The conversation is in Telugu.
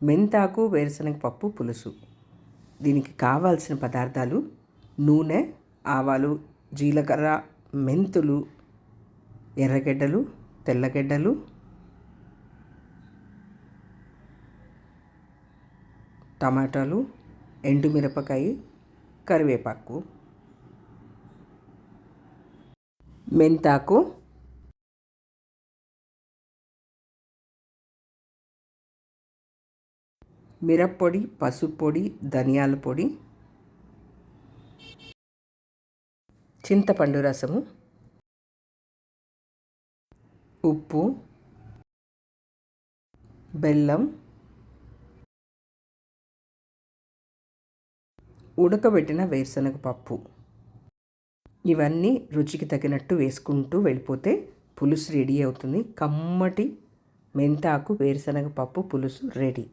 మెంతాకు వేరుశనగ పప్పు పులుసు. దీనికి కావాల్సిన పదార్థాలు: నూనె, ఆవాలు, జీలకర్ర, మెంతులు, ఎర్రగడ్డలు, తెల్లగడ్డలు, టమాటాలు, ఎండుమిరపకాయ, కరివేపాకు. మెంతాకు, మిరప్పొడి, పసుపు పొడి, ధనియాల పొడి, చింతపండు రసము, ఉప్పు, బెల్లం, ఉడకబెట్టిన వేరుశనగ పప్పు. ఇవన్నీ రుచికి తగినట్టు వేసుకుంటూ వెళ్ళిపోతే పులుసు రెడీ అవుతుంది. కమ్మటి మెంతాకు వేరుశనగ పప్పు పులుసు రెడీ.